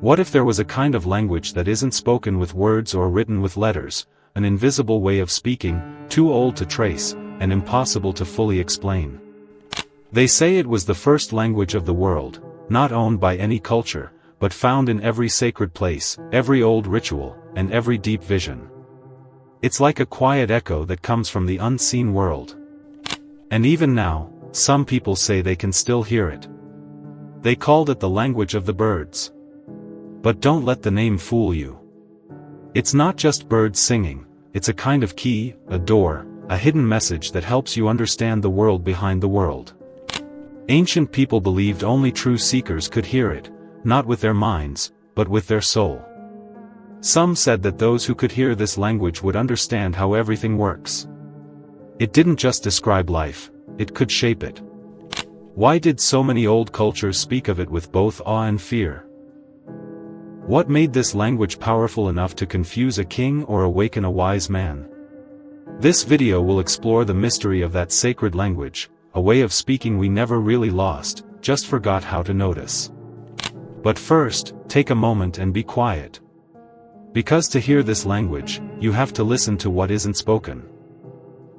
What if there was a kind of language that isn't spoken with words or written with letters, an invisible way of speaking, too old to trace, and impossible to fully explain? They say it was the first language of the world, not owned by any culture, but found in every sacred place, every old ritual, and every deep vision. It's like a quiet echo that comes from the unseen world. And even now, some people say they can still hear it. They called it the language of the birds. But don't let the name fool you. It's not just birds singing, it's a kind of key, a door, a hidden message that helps you understand the world behind the world. Ancient people believed only true seekers could hear it, not with their minds, but with their soul. Some said that those who could hear this language would understand how everything works. It didn't just describe life, it could shape it. Why did so many old cultures speak of it with both awe and fear? What made this language powerful enough to confuse a king or awaken a wise man? This video will explore the mystery of that sacred language, a way of speaking we never really lost, just forgot how to notice. But first, take a moment and be quiet. Because to hear this language, you have to listen to what isn't spoken.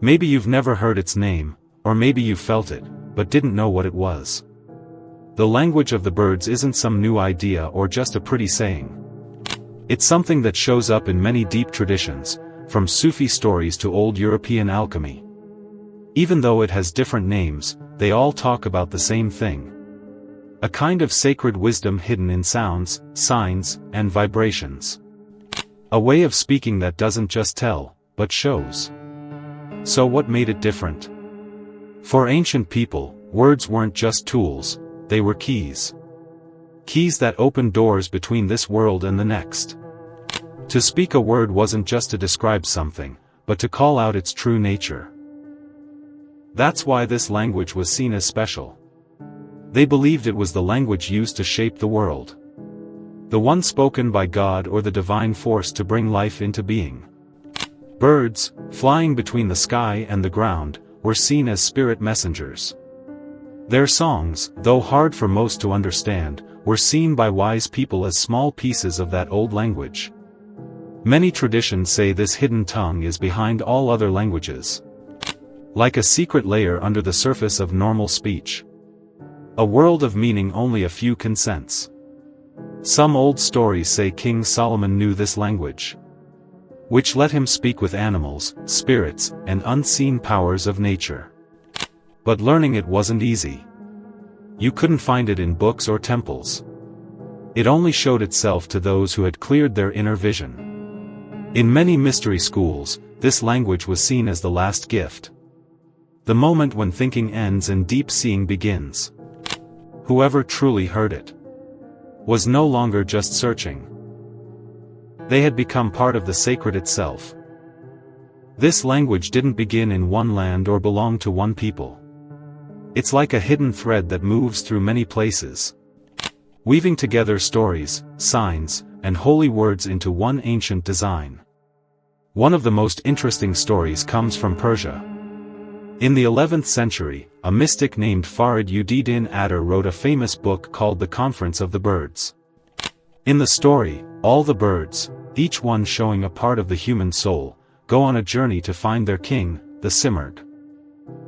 Maybe you've never heard its name, or maybe you felt it, but didn't know what it was. The language of the birds isn't some new idea or just a pretty saying. It's something that shows up in many deep traditions, from Sufi stories to old European alchemy. Even though it has different names, they all talk about the same thing. A kind of sacred wisdom hidden in sounds, signs, and vibrations. A way of speaking that doesn't just tell, but shows. So what made it different? For ancient people, words weren't just tools, they were keys. Keys that opened doors between this world and the next. To speak a word wasn't just to describe something, but to call out its true nature. That's why this language was seen as special. They believed it was the language used to shape the world. The one spoken by God or the divine force to bring life into being. Birds, flying between the sky and the ground, were seen as spirit messengers. Their songs, though hard for most to understand, were seen by wise people as small pieces of that old language. Many traditions say this hidden tongue is behind all other languages. Like a secret layer under the surface of normal speech. A world of meaning only a few can sense. Some old stories say King Solomon knew this language, which let him speak with animals, spirits, and unseen powers of nature. But learning it wasn't easy. You couldn't find it in books or temples. It only showed itself to those who had cleared their inner vision. In many mystery schools, this language was seen as the last gift. The moment when thinking ends and deep seeing begins. Whoever truly heard it was no longer just searching. They had become part of the sacred itself. This language didn't begin in one land or belong to one people. It's like a hidden thread that moves through many places, weaving together stories, signs, and holy words into one ancient design. One of the most interesting stories comes from Persia. In the 11th century, a mystic named Farid ud-Din Attar wrote a famous book called The Conference of the Birds. In the story, all the birds, each one showing a part of the human soul, go on a journey to find their king, the Simurgh.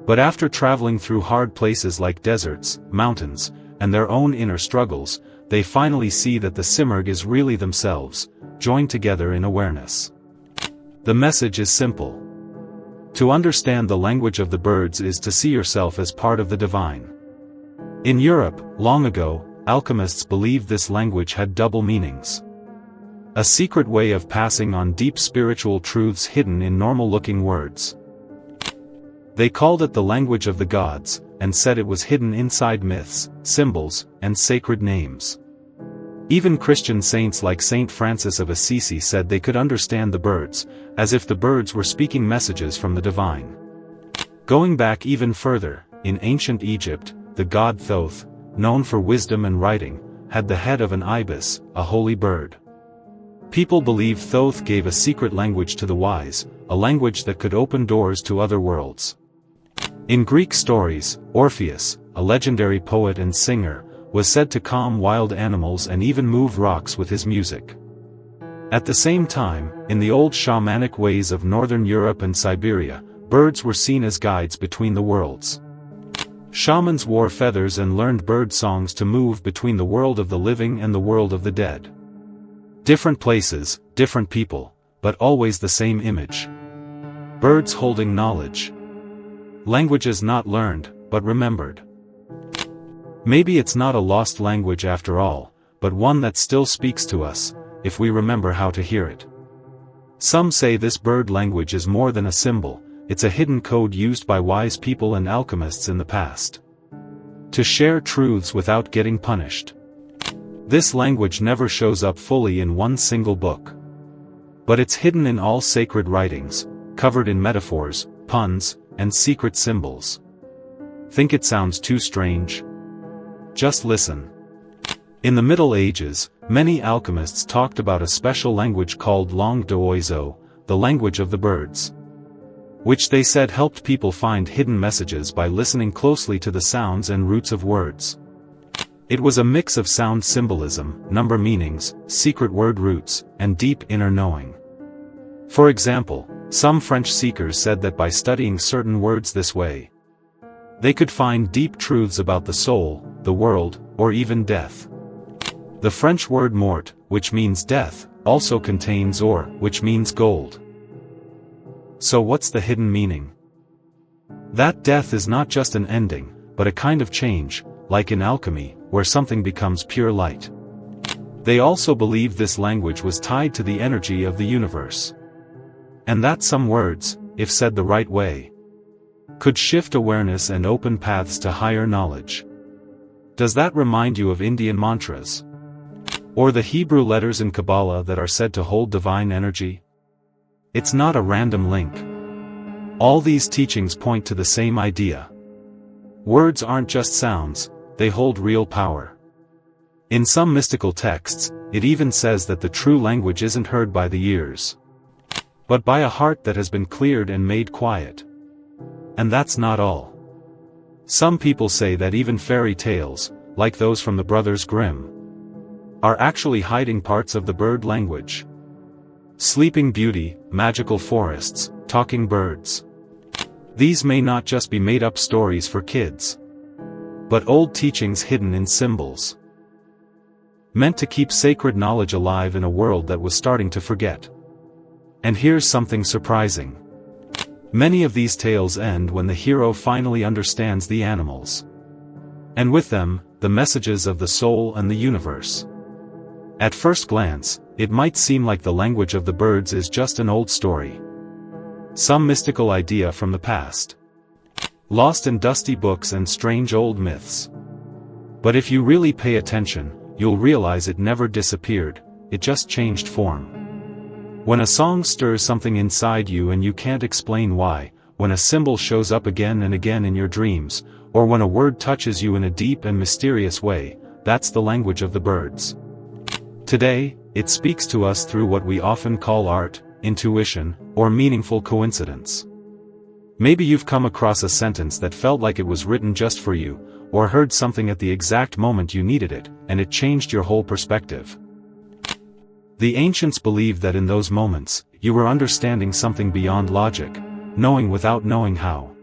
But after traveling through hard places like deserts, mountains, and their own inner struggles, they finally see that the Simurgh is really themselves, joined together in awareness. The message is simple. To understand the language of the birds is to see yourself as part of the divine. In Europe, long ago, alchemists believed this language had double meanings. A secret way of passing on deep spiritual truths hidden in normal-looking words. They called it the language of the gods, and said it was hidden inside myths, symbols, and sacred names. Even Christian saints like Saint Francis of Assisi said they could understand the birds, as if the birds were speaking messages from the divine. Going back even further, in ancient Egypt, the god Thoth, known for wisdom and writing, had the head of an ibis, a holy bird. People believed Thoth gave a secret language to the wise, a language that could open doors to other worlds. In Greek stories, Orpheus, a legendary poet and singer, was said to calm wild animals and even move rocks with his music. At the same time, in the old shamanic ways of northern Europe and Siberia, birds were seen as guides between the worlds. Shamans wore feathers and learned bird songs to move between the world of the living and the world of the dead. Different places, different people, but always the same image. Birds holding knowledge. Languages not learned, but remembered. Maybe it's not a lost language after all, but one that still speaks to us, if we remember how to hear it. Some say this bird language is more than a symbol, it's a hidden code used by wise people and alchemists in the past. To share truths without getting punished. This language never shows up fully in one single book. But it's hidden in all sacred writings, covered in metaphors, puns, and secret symbols. Think it sounds too strange? Just listen. In the Middle Ages, many alchemists talked about a special language called langue d'oiseau, the language of the birds, which they said helped people find hidden messages by listening closely to the sounds and roots of words. It was a mix of sound symbolism, number meanings, secret word roots, and deep inner knowing. For example, some French seekers said that by studying certain words this way, they could find deep truths about the soul, the world, or even death. The French word mort, which means death, also contains or, which means gold. So what's the hidden meaning? That death is not just an ending, but a kind of change, like in alchemy, where something becomes pure light. They also believed this language was tied to the energy of the universe. And that some words, if said the right way, could shift awareness and open paths to higher knowledge. Does that remind you of Indian mantras? Or the Hebrew letters in Kabbalah that are said to hold divine energy? It's not a random link. All these teachings point to the same idea. Words aren't just sounds, they hold real power. In some mystical texts, it even says that the true language isn't heard by the ears, but by a heart that has been cleared and made quiet. And that's not all. Some people say that even fairy tales, like those from the Brothers Grimm, are actually hiding parts of the bird language. Sleeping Beauty, magical forests, talking birds. These may not just be made-up stories for kids, but old teachings hidden in symbols, meant to keep sacred knowledge alive in a world that was starting to forget. And here's something surprising. Many of these tales end when the hero finally understands the animals, and with them, the messages of the soul and the universe. At first glance, it might seem like the language of the birds is just an old story, some mystical idea from the past, lost in dusty books and strange old myths. But if you really pay attention, you'll realize it never disappeared, it just changed form. When a song stirs something inside you and you can't explain why, when a symbol shows up again and again in your dreams, or when a word touches you in a deep and mysterious way, that's the language of the birds. Today, it speaks to us through what we often call art, intuition, or meaningful coincidence. Maybe you've come across a sentence that felt like it was written just for you, or heard something at the exact moment you needed it, and it changed your whole perspective. The ancients believed that in those moments, you were understanding something beyond logic, knowing without knowing how.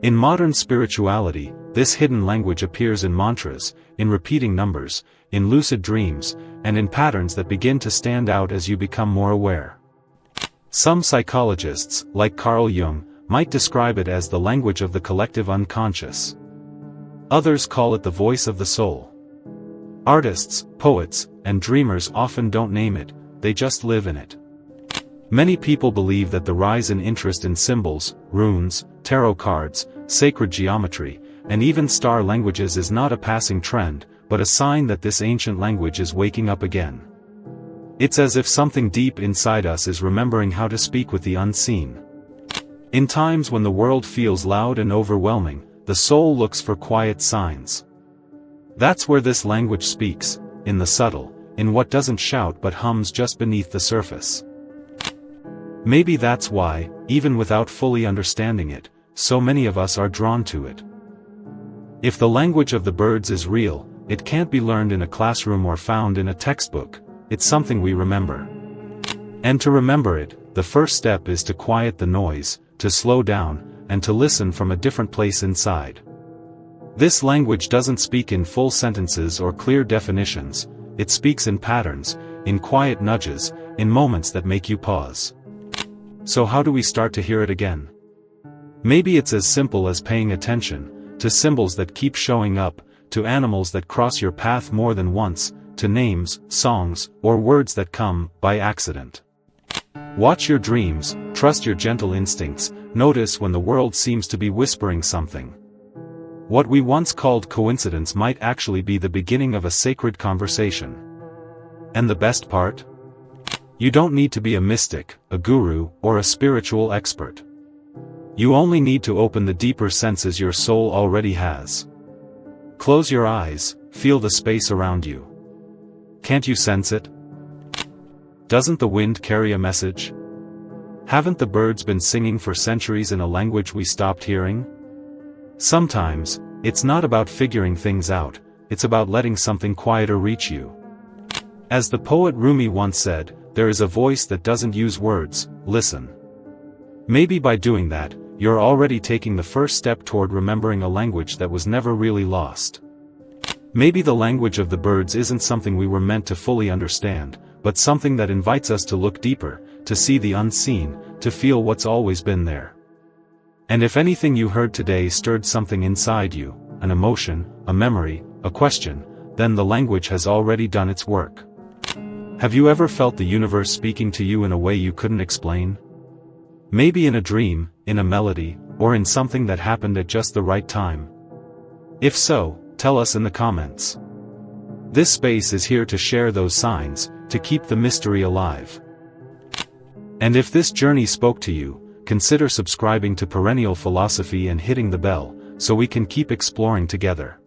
In modern spirituality, this hidden language appears in mantras, in repeating numbers, in lucid dreams, and in patterns that begin to stand out as you become more aware. Some psychologists, like Carl Jung, might describe it as the language of the collective unconscious. Others call it the voice of the soul. Artists, poets, and dreamers often don't name it, they just live in it. Many people believe that the rise in interest in symbols, runes, tarot cards, sacred geometry, and even star languages is not a passing trend, but a sign that this ancient language is waking up again. It's as if something deep inside us is remembering how to speak with the unseen. In times when the world feels loud and overwhelming, the soul looks for quiet signs. That's where this language speaks, in the subtle, in what doesn't shout but hums just beneath the surface. Maybe that's why, even without fully understanding it, so many of us are drawn to it. If the language of the birds is real, it can't be learned in a classroom or found in a textbook, it's something we remember. And to remember it, the first step is to quiet the noise, to slow down, and to listen from a different place inside. This language doesn't speak in full sentences or clear definitions, it speaks in patterns, in quiet nudges, in moments that make you pause. So how do we start to hear it again? Maybe it's as simple as paying attention, to symbols that keep showing up, to animals that cross your path more than once, to names, songs, or words that come by accident. Watch your dreams, trust your gentle instincts, notice when the world seems to be whispering something. What we once called coincidence might actually be the beginning of a sacred conversation. And the best part? You don't need to be a mystic, a guru, or a spiritual expert. You only need to open the deeper senses your soul already has. Close your eyes, feel the space around you. Can't you sense it? Doesn't the wind carry a message? Haven't the birds been singing for centuries in a language we stopped hearing? Sometimes, it's not about figuring things out, it's about letting something quieter reach you. As the poet Rumi once said, there is a voice that doesn't use words, listen. Maybe by doing that, you're already taking the first step toward remembering a language that was never really lost. Maybe the language of the birds isn't something we were meant to fully understand, but something that invites us to look deeper, to see the unseen, to feel what's always been there. And if anything you heard today stirred something inside you, an emotion, a memory, a question, then the language has already done its work. Have you ever felt the universe speaking to you in a way you couldn't explain? Maybe in a dream, in a melody, or in something that happened at just the right time? If so, tell us in the comments. This space is here to share those signs, to keep the mystery alive. And if this journey spoke to you, consider subscribing to Perennial Philosophy and hitting the bell, so we can keep exploring together.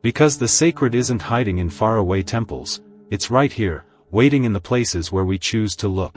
Because the sacred isn't hiding in faraway temples, it's right here, waiting in the places where we choose to look.